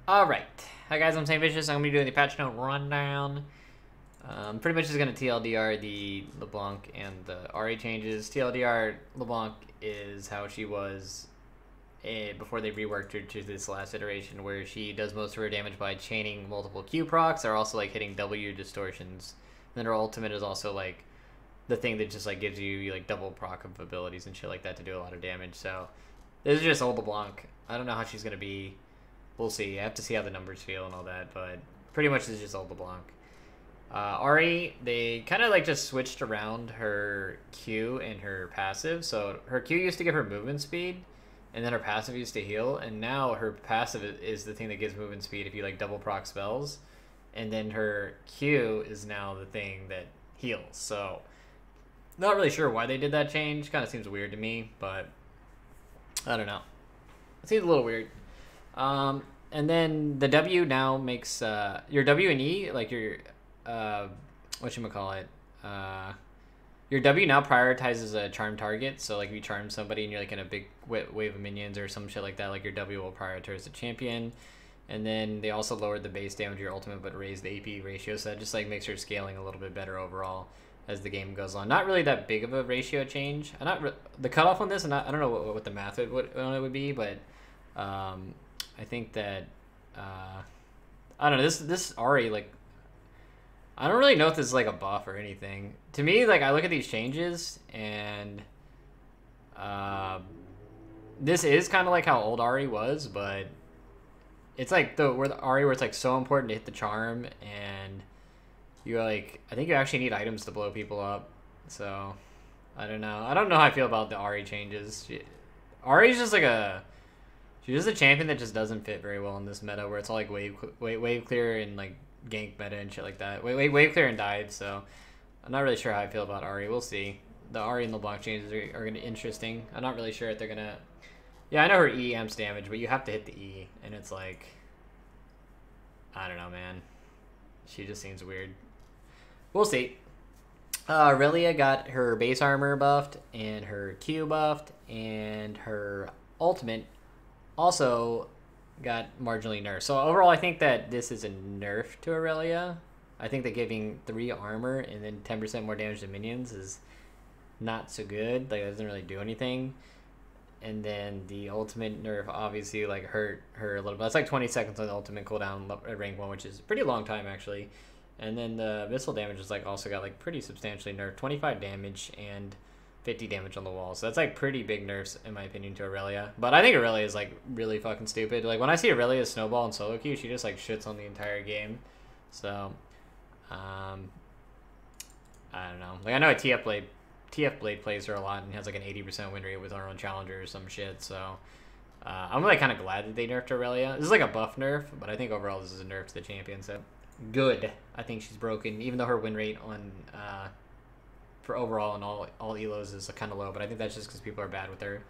Alright. Hi guys, I'm Saintvicious. I'm going to be doing the patch note rundown. Pretty much just going to TLDR the LeBlanc and the Ahri changes. TLDR LeBlanc is how she was before they reworked her to this last iteration, where she does most of her damage by chaining multiple Q procs, or also like hitting W distortions. And then her ultimate is also like the thing that just like gives you like double proc of abilities and shit like that to do a lot of damage. So this is just old LeBlanc. I don't know how she's going to be. We'll see. I have to see how the numbers feel and all that, but pretty much it's just all LeBlanc. Ahri, they kind of like just switched around her Q and her passive. So her Q used to give her movement speed, and then her passive used to heal, and now her passive is the thing that gives movement speed if you like double proc spells, and then her Q is now the thing that heals. So not really sure why they did that change. Kind of seems weird to me, but I don't know. It seems a little weird. And then the W now makes your W and E, like your whatchamacallit, your W now prioritizes a charm target. So like if you charm somebody and you're like in a big wave of minions or some shit like that, like your W will prioritize the champion. And then they also lowered the base damage of your ultimate but raised the AP ratio, so that just like makes her scaling a little bit better overall as the game goes on. Not really that big of a ratio change. The cutoff on this, and I don't know what the math would be, but I think that I don't know, this Ahri, like, I don't really know if this is like a buff or anything. To me, like, I look at these changes and this is kind of like how old Ahri was, but it's like the Ahri where it's like so important to hit the charm, and you like, I think you actually need items to blow people up. So I don't know how I feel about the Ahri changes. Ahri's just like she's just a champion that just doesn't fit very well in this meta, where it's all like wave clear and like gank meta and shit like that. Wave clear and died, so I'm not really sure how I feel about Ahri. We'll see. The Ahri and LeBlanc changes are going to be interesting. I'm not really sure if they're going to... Yeah, I know her E amps damage, but you have to hit the E, and it's like... I don't know, man. She just seems weird. We'll see. Irelia got her base armor buffed, and her Q buffed, and her ultimate also got marginally nerfed. So overall, I think that this is a nerf to Irelia. I think that giving 3 armor and then 10% more damage to minions is not so good. Like, it doesn't really do anything. And then the ultimate nerf obviously like hurt her a little bit. It's like 20 seconds on the ultimate cooldown at rank 1, which is a pretty long time actually. And then the missile damage is like also got like pretty substantially nerfed. 25 damage and 50 damage on the wall. So that's like pretty big nerfs in my opinion to Irelia. But I think Irelia is like really fucking stupid. Like when I see Irelia snowball and solo queue, she just like shits on the entire game. So I don't know. Like I know a TF Blade plays her a lot and has like an 80% win rate with our own challenger or some shit. So I'm like kind of glad that they nerfed Irelia. This is like a buff nerf, but I think overall this is a nerf to the champion. So good. I think she's broken, even though her win rate on for overall and all elos is kind of low, but I think that's just because people are bad with her.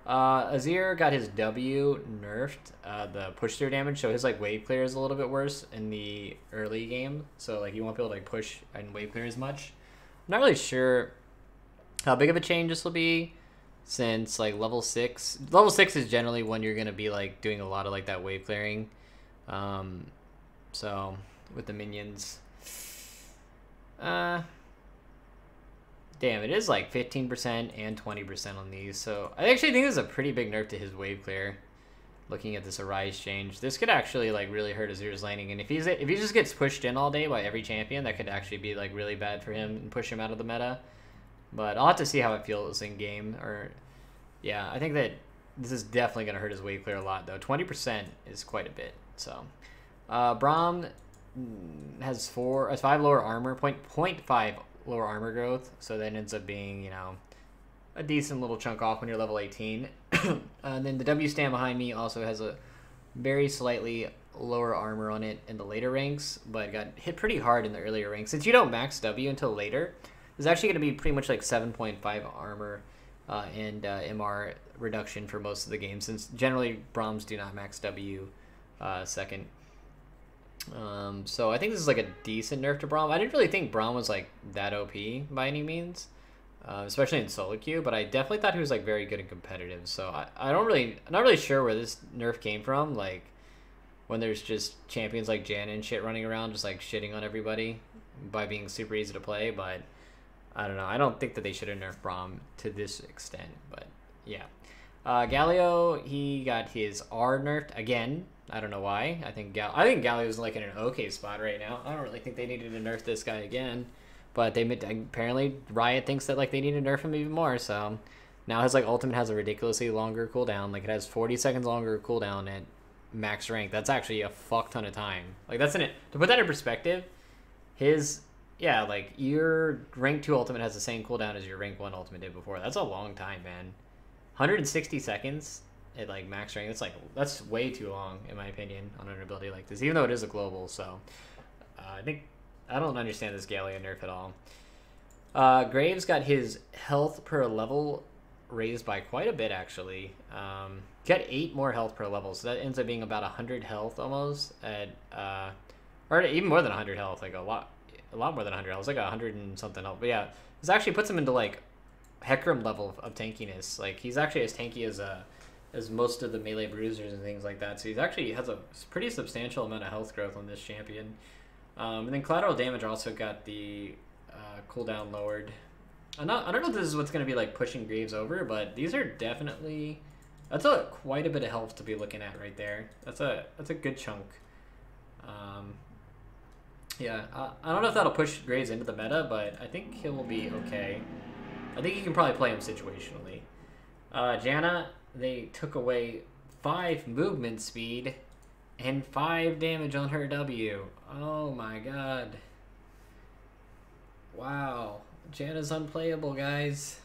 Azir got his W nerfed, the push through damage, so his like wave clear is a little bit worse in the early game. So like you won't be able to like push and wave clear as much. I'm not really sure how big of a change this will be, since like level 6 is generally when you're gonna be like doing a lot of like that wave clearing. So with the minions, damn, it is like 15% and 20% on these. So I actually think this is a pretty big nerf to his wave clear. Looking at this Arise change, this could actually like really hurt Azir's laning. And if he just gets pushed in all day by every champion, that could actually be like really bad for him and push him out of the meta. But I'll have to see how it feels in game. Or yeah, I think that this is definitely gonna hurt his wave clear a lot though. 20% is quite a bit. So Braum has 5 lower armor, 0.5 lower armor growth, so that ends up being, you know, a decent little chunk off when you're level 18. And then the W stand behind me also has a very slightly lower armor on it in the later ranks, but got hit pretty hard in the earlier ranks. Since you don't max W until later, there's actually going to be pretty much like 7.5 armor and MR reduction for most of the game, since generally Braums do not max W second. So I think this is like a decent nerf to Braum. I didn't really think Braum was like that OP by any means, especially in solo queue, but I definitely thought he was like very good and competitive. So I'm not really sure where this nerf came from. Like when there's just champions like Janna and shit running around just like shitting on everybody by being super easy to play. But I don't know. I don't think that they should have nerfed Braum to this extent. But yeah. Galio, he got his R nerfed again. I don't know why. I think Galio's like in an okay spot right now. I don't really think they needed to nerf this guy again. But they apparently Riot thinks that like they need to nerf him even more. So now his like ultimate has a ridiculously longer cooldown. Like it has 40 seconds longer cooldown at max rank. That's actually a fuck ton of time. Like that's in it. To put that in perspective, like your rank 2 ultimate has the same cooldown as your rank 1 ultimate did before. That's a long time, man. 160 seconds at like max rank. That's way too long in my opinion on an ability like this, even though it is a global. So I don't understand this Galio nerf at all. Graves got his health per level raised by quite a bit actually. Got 8 more health per level, so that ends up being about 100 health almost at or even more than 100 health, like a lot more than 100 health. It's like 100 and something health. But yeah, this actually puts him into like Hecarim level of tankiness. Like he's actually as tanky as most of the melee bruisers and things like that. So he's actually has a pretty substantial amount of health growth on this champion. And then collateral damage also got the cooldown lowered. I don't know if this is what's going to be like pushing Graves over, but these are definitely quite a bit of health to be looking at right there. That's a good chunk. Yeah, I don't know if that'll push Graves into the meta, but I think he will be okay. I think you can probably play him situationally. Janna, they took away 5 movement speed and 5 damage on her W. Oh my god. Wow. Janna's unplayable, guys.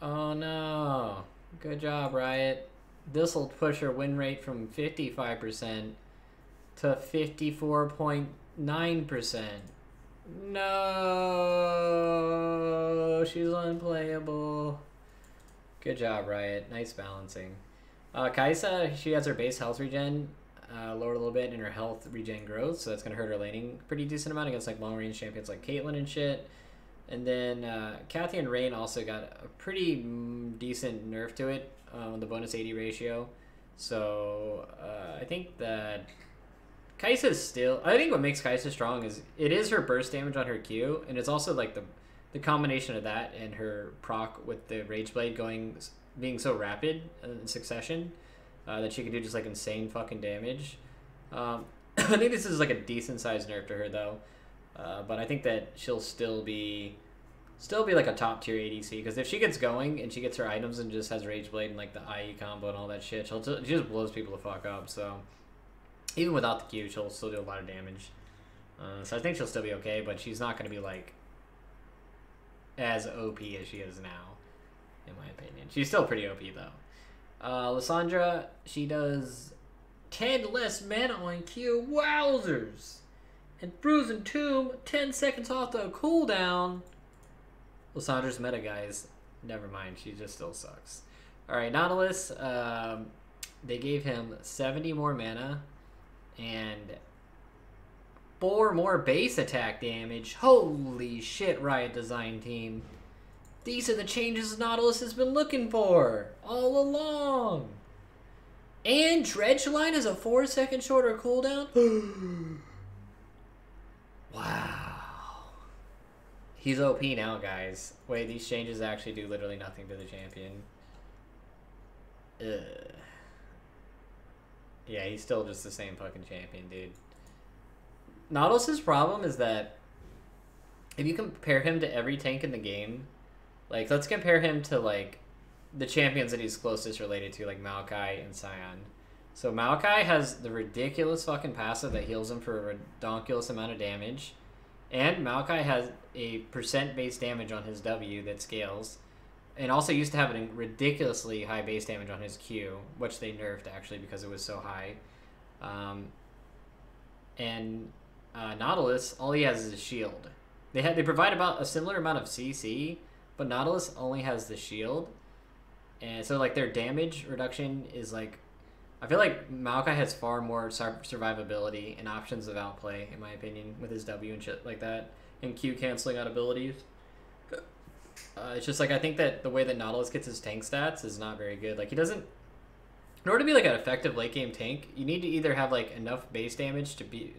Oh no. Good job, Riot. This'll push her win rate from 55% to 54.9%. No, she's unplayable. Good job, Riot. Nice balancing. Kai'Sa, she has her base health regen lowered a little bit, and her health regen growth, so that's going to hurt her laning pretty decent amount against like long range champions like Caitlyn and shit. And then Kathy and Rain also got a pretty decent nerf to it on the bonus 80 ratio. So I think that Kai'Sa's still... I think what makes Kai'Sa strong is it is her burst damage on her Q, and it's also like the combination of that and her proc with the Rage Blade being so rapid in succession that she can do just like insane fucking damage. I think this is like a decent sized nerf to her though, but I think that she'll still be like a top tier ADC, because if she gets going and she gets her items and just has Rage Blade and like the IE combo and all that shit, she just blows people the fuck up. So even without the Q, she'll still do a lot of damage. So I think she'll still be okay, but she's not going to be like as OP as she is now, in my opinion. She's still pretty OP though. Lysandra, she does 10 less mana on Q. Wowzers! And Bruising Tomb, 10 seconds off the cooldown. Lysandra's meta, guys. Never mind, she just still sucks. Alright, Nautilus, they gave him 70 more mana and 4 more base attack damage. Holy shit, Riot Design Team. These are the changes Nautilus has been looking for all along. And Dredgeline has a 4-second shorter cooldown. Wow. He's OP now, guys. Wait, these changes actually do literally nothing to the champion. Ugh. Yeah, he's still just the same fucking champion, dude. Nautilus's problem is that if you compare him to every tank in the game, like, let's compare him to, like, the champions that he's closest related to, like Maokai and Sion. So Maokai has the ridiculous fucking passive that heals him for a redonkulous amount of damage. And Maokai has a percent base damage on his W that scales. And also used to have a ridiculously high base damage on his Q, which they nerfed, actually, because it was so high. Nautilus, all he has is a shield. They provide about a similar amount of CC, but Nautilus only has the shield. And so, like, their damage reduction is, like... I feel like Maokai has far more survivability and options of outplay, in my opinion, with his W and shit like that. And Q canceling out abilities. It's just, like, I think that the way that Nautilus gets his tank stats is not very good. Like, he doesn't... in order to be like an effective late game tank, you need to either have like enough base damage to be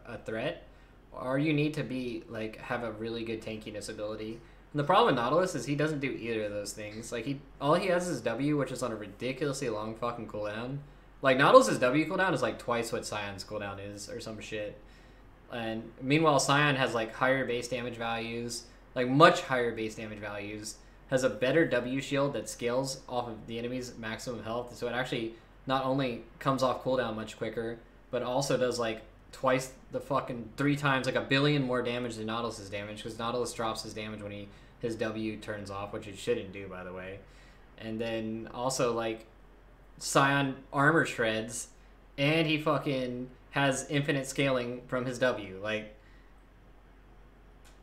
a threat, or you need to be like have a really good tankiness ability. And the problem with Nautilus is he doesn't do either of those things. Like all he has is W, which is on a ridiculously long fucking cooldown. Like Nautilus's W cooldown is like twice what Scion's cooldown is, or some shit. And meanwhile, Scion has like higher base damage values, like much higher base damage values. Has a better W shield that scales off of the enemy's maximum health, so it actually not only comes off cooldown much quicker, but also does like twice the fucking 3 times, like 1 billion more damage than Nautilus's damage, because Nautilus drops his damage when his W turns off, which it shouldn't do, by the way. And then also like Scion armor shreds, and he fucking has infinite scaling from his W. Like,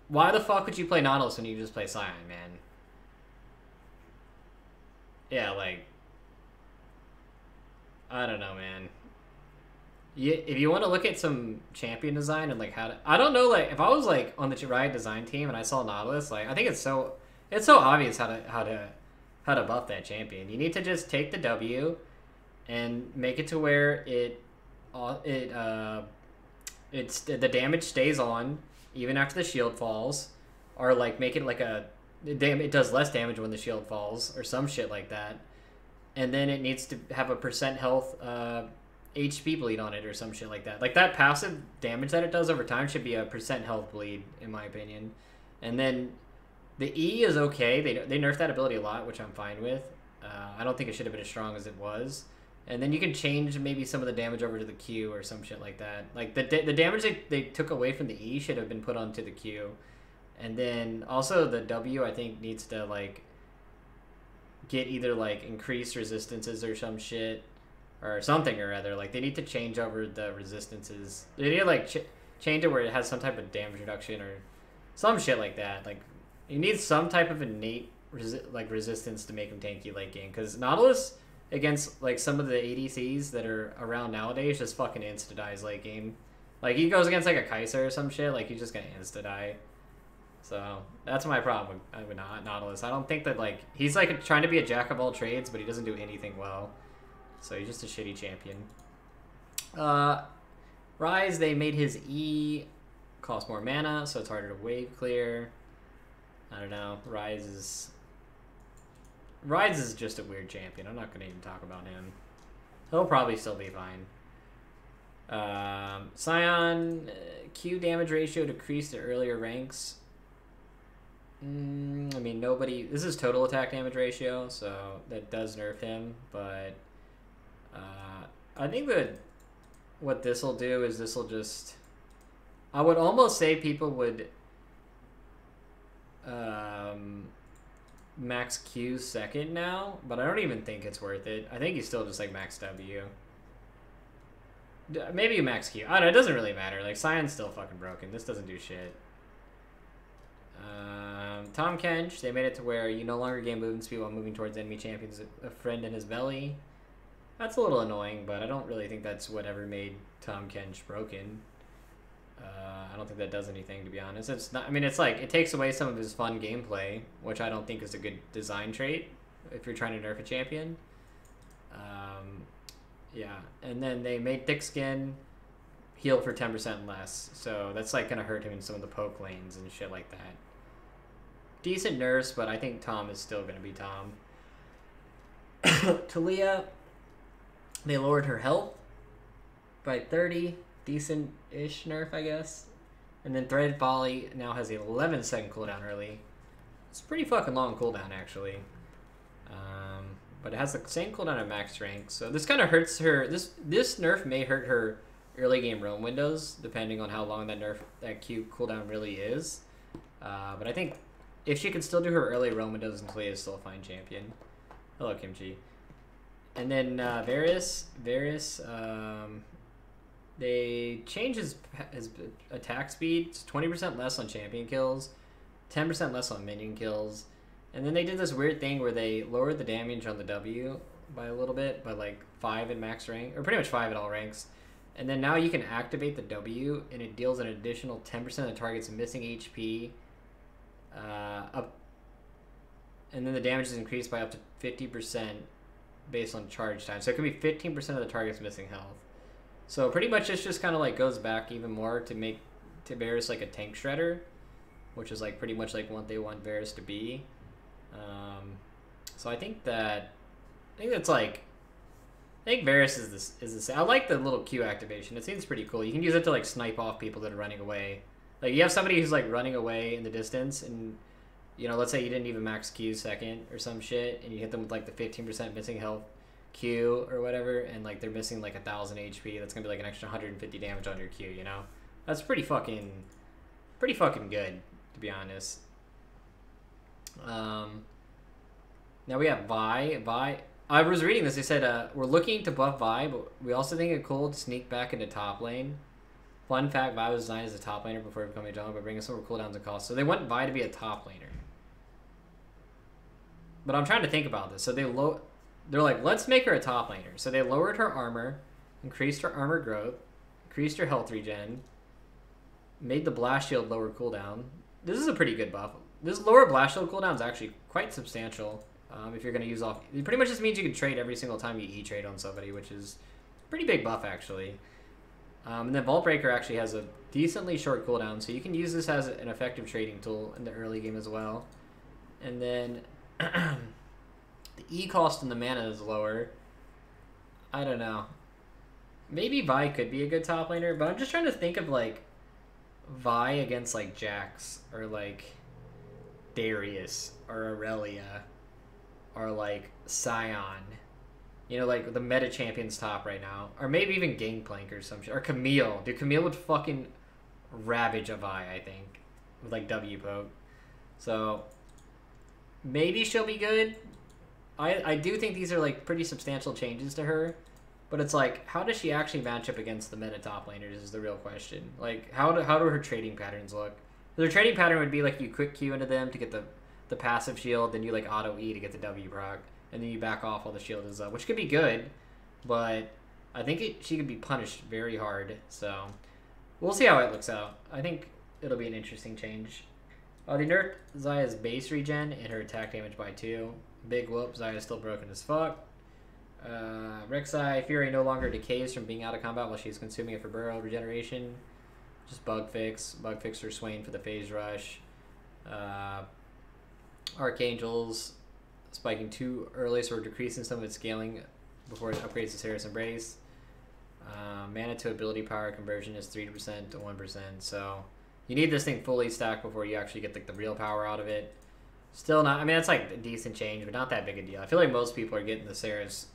why the fuck would you play Nautilus when you just play Scion, man? Yeah, like, I don't know, man. If you want to look at some champion design and like how to, I don't know, like if I was like on the Riot design team and I saw Nautilus, like I think it's so obvious how to buff that champion. You need to just take the W and make it to where it's the damage stays on even after the shield falls, or like make it like it does less damage when the shield falls, or some shit like that. And then it needs to have a percent health HP bleed on it, or some shit like that. Like that passive damage that it does over time should be a percent health bleed, in my opinion. And then the E is okay. They nerfed that ability a lot, which I'm fine with. I don't think it should have been as strong as it was. And then you can change maybe some of the damage over to the Q or some shit like that. Like the damage they took away from the E should have been put onto the Q. And then also the W, I think, needs to like get either like increased resistances or some shit, or something or other. Like they need to change over the resistances. They need to like change it where it has some type of damage reduction or some shit like that. Like you need some type of innate resistance to make him tanky late game. Because Nautilus against like some of the ADCs that are around nowadays just fucking insta dies late game. Like he goes against like a Kai'Sa or some shit, like he's just gonna insta die. So that's my problem with Nautilus. I don't think that like he's like trying to be a jack of all trades, but he doesn't do anything well. So he's just a shitty champion. Rise, they made his E cost more mana, so it's harder to wave clear. I don't know. Rise is just a weird champion. I'm not going to even talk about him. He'll probably still be fine. Scion, Q damage ratio decreased at earlier ranks. I mean, this is total attack damage ratio, so that does nerf him, but I think that what this will do is this will just, I would almost say people would max Q second now, but I don't even think it's worth it. I think he's still just like max W. Maybe max Q. I don't know, it doesn't really matter. Like, Scion's still fucking broken. This doesn't do shit. Tom Kench, they made it to where you no longer gain movement speed while moving towards enemy champions, a friend in his belly. That's a little annoying, but I don't really think that's whatever made Tom Kench broken. I don't think that does anything, to be honest. It's not. I mean, it's like it takes away some of his fun gameplay, which I don't think is a good design trait if you're trying to nerf a champion. Yeah, and then they made thick skin heal for 10% less, so that's like gonna hurt him in some of the poke lanes and shit like that. Decent nerfs, but I think Tom is still gonna be Tom. Taliyah, they lowered her health by 30. Decent-ish nerf, I guess. And then Threaded Volley now has an 11-second cooldown early. It's pretty fucking long cooldown, actually. But it has the same cooldown at max rank, so this kind of hurts her. This nerf may hurt her early game roam windows, depending on how long that Q cooldown really is. But I think if she can still do her early roam windows, and Taliyah is still a fine champion. Hello, Kimchi. And then Varus, they changed his attack speed. It's 20% less on champion kills, 10% less on minion kills. And then they did this weird thing where they lowered the damage on the W by a little bit, by like 5 in max rank, or pretty much 5 at all ranks. And then now you can activate the W, and it deals an additional 10% of the target's missing HP up. And then the damage is increased by up to 50% based on charge time. So it could be 15% of the target's missing health. So pretty much this just kind of like goes back even more to make Varus like a tank shredder, which is like pretty much like what they want Varus to be. So I think that's like, I think Varus is this. I like the little Q activation. It seems pretty cool. You can use it to like snipe off people that are running away. Like you have somebody who's like running away in the distance, and you know, let's say you didn't even max Q second or some shit, and you hit them with like the 15% missing health Q or whatever, and like they're missing like 1,000 HP. That's gonna be like an extra 150 damage on your Q. You know, that's pretty fucking good, to be honest. Now we have Vi. I was reading this. They said we're looking to buff Vi, but we also think it's cool to sneak back into top lane. Fun fact: Vi was designed as a top laner before becoming a jungle, but bringing some more cooldowns and costs. So they want Vi to be a top laner. But I'm trying to think about this. So they're like, let's make her a top laner. So they lowered her armor, increased her armor growth, increased her health regen, made the blast shield lower cooldown. This is a pretty good buff. This lower blast shield cooldown is actually quite substantial. If you're going to use off... It pretty much just means you can trade every single time you E-trade on somebody, which is a pretty big buff, actually. And then Vault Breaker actually has a decently short cooldown, so you can use this as an effective trading tool in the early game as well. And then the E cost and the mana is lower. I don't know. Maybe Vi could be a good top laner, but I'm just trying to think of, like, Vi against, like, Jax, or, like, Darius, or Irelia, or like Scion, you know, like the meta champions top right now, or maybe even Gangplank or some shit, or Camille. Dude, Camille would fucking ravage a Vi, I think, with like W poke. So maybe she'll be good. I do think these are like pretty substantial changes to her, but it's like, how does she actually match up against the meta top laners is the real question. Like, how do her trading patterns look? Their trading pattern would be like you quick Q into them to get the passive shield, then you like auto E to get the W proc, and then you back off while the shield is up, which could be good, but I think she could be punished very hard, so we'll see how it looks out. I think it'll be an interesting change. They nerfed Xayah's base regen and her attack damage by 2. Big whoop, Xayah's still broken as fuck. Rek'Sai Fury no longer decays from being out of combat while she's consuming it for burrow regeneration. Just bug fix her Swain for the phase rush. Archangels spiking too early, so we're decreasing some of its scaling before it upgrades to Sarah's Embrace. Mana to ability power conversion is 3% to 1%, so you need this thing fully stacked before you actually get like the real power out of it. Still not, I mean, it's like a decent change, but not that big a deal. I feel like most people are getting the Sarah's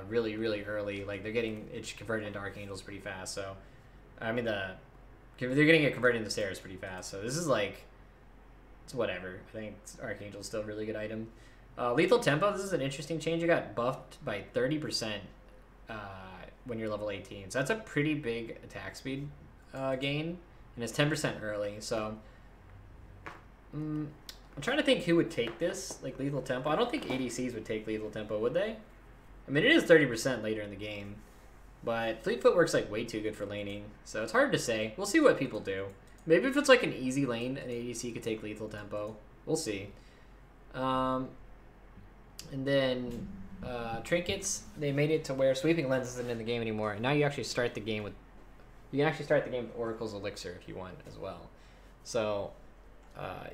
really, really early. Like, they're getting it converted into Archangels pretty fast, so I mean, they're getting it converted into Sarah's pretty fast, so this is like, it's whatever. I think Archangel's still a really good item. Lethal Tempo, this is an interesting change. You got buffed by 30% when you're level 18. So that's a pretty big attack speed gain, and it's 10% early. So I'm trying to think who would take this, like Lethal Tempo. I don't think ADCs would take Lethal Tempo, would they? I mean, it is 30% later in the game, but Fleet Footwork's like way too good for laning, so it's hard to say. We'll see what people do. Maybe if it's like an easy lane, an ADC could take Lethal Tempo. We'll see. And then Trinkets, they made it to where Sweeping Lens isn't in the game anymore. And now you actually start the game with... You can actually start the game with Oracle's Elixir if you want as well. So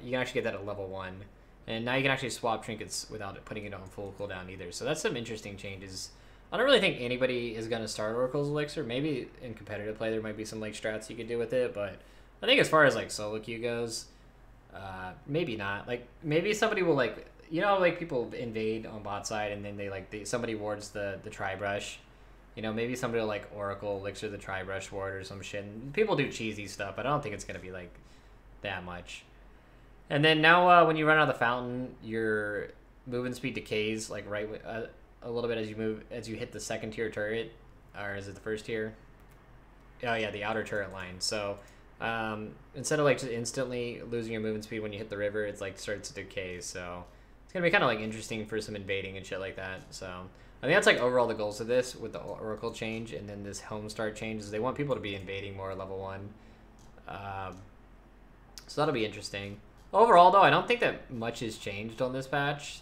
you can actually get that at level 1. And now you can actually swap Trinkets without putting it on full cooldown either. So that's some interesting changes. I don't really think anybody is going to start Oracle's Elixir. Maybe in competitive play there might be some like strats you could do with it, but I think as far as like solo queue goes, maybe not. Like maybe somebody will like, you know, like people invade on bot side and then somebody wards the tri-brush. You know, maybe somebody will like Oracle Elixir the tri-brush ward or some shit. And people do cheesy stuff, but I don't think it's gonna be like that much. And then now when you run out of the fountain, your movement speed decays like right a little bit as you hit the second tier turret, or is it the first tier? Oh yeah, the outer turret line. So instead of like just instantly losing your movement speed when you hit the river, it's like starts to decay. So it's gonna be kind of like interesting for some invading and shit like that. So I think that's like overall the goals of this with the Oracle change and then this home start change is they want people to be invading more level 1. So that'll be interesting. Overall though, I don't think that much has changed on this patch.